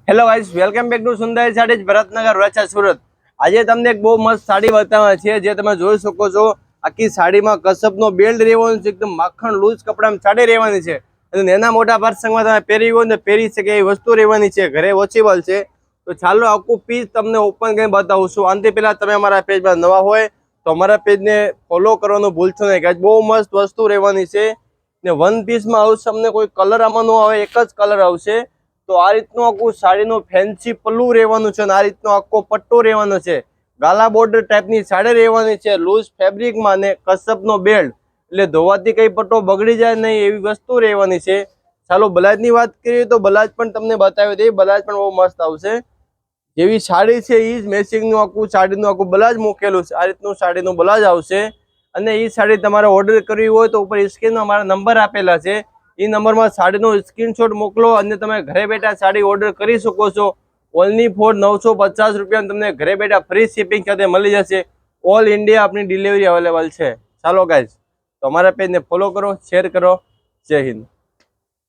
Hello guys, welcome back to Sundar sari Bharatnagar Varachha Surat. આજે તમને એક બહુ મસ્ત સાડી બતાવવા છે, જે તમે જોઈ શકો છો। આખી સાડીમાં કસબનો બેલ્ટ રહેવાનો છે, એકદમ માખણ લૂઝ કપડામાં સાડી રહેવાની છે અને નાના મોટા પ્રસંગમાં તમે પહેરી હોય ને પહેરી શકે એવી વસ્તુ રહેવાની છે, ઘરે વોચેબલ છે। તો ચાલો આખું પીસ તમને ઓપન કરીને બતાવું છું। આનાથી પહેલા તમે અમારા પેજમાં નવા હોય તો અમારા પેજને ફોલો કરવાનું ભૂલશો નહીં ગાઈસ, બહુ મસ્ત વસ્તુ રહેવાની છે ને વન પીસમાં આવશે, તમને કોઈ કલર આમાં ન આવે, એક જ કલર આવશે। તો આ રીતનું આખું સાડીનું ફેન્સી પલ્લું રહેવાનું છે અને આ રીતનો આખો પટ્ટો રહેવાનો છે, ગાલા બોર્ડર ટાઈપની સાડી રહેવાની છે, લૂઝ ફેબ્રિકમાં ને કસબનો બેલ્ટ, એટલે ધોવાથી કઈ પટ્ટો બગડી જાય નહીં એવી વસ્તુ રહેવાની છે। ચાલો બ્લાઉઝની વાત કરીએ તો બ્લાઉઝ પણ તમને બતાવી દઈએ, બ્લાઉઝ પણ બહુ મસ્ત આવશે। જેવી સાડી છે એ જ મેચિંગનું આખું સાડીનું આખું બ્લાઉઝ મૂકેલું છે, આ રીતનું સાડીનું બ્લાઉઝ આવશે। અને એ સાડી તમારે ઓર્ડર કરવી હોય તો ઉપર સ્ક્રીનમાં અમારા નંબર આપેલા છે, એ નંબરમાં સાડીનો સ્ક્રીનશોટ મોકલો અને તમે ઘરે બેઠા સાડી ઓર્ડર કરી શકો છો। ઓનલી ફોર 950 રૂપિયા તમને ઘરે બેઠા ફ્રી શિપિંગ સાથે મળી જશે। ઓલ ઇન્ડિયા આપણી ડિલિવરી અવેલેબલ છે। ચાલો ગાઈઝ, તો અમારા પેજને ફોલો કરો, શેર કરો। જય હિન્દ।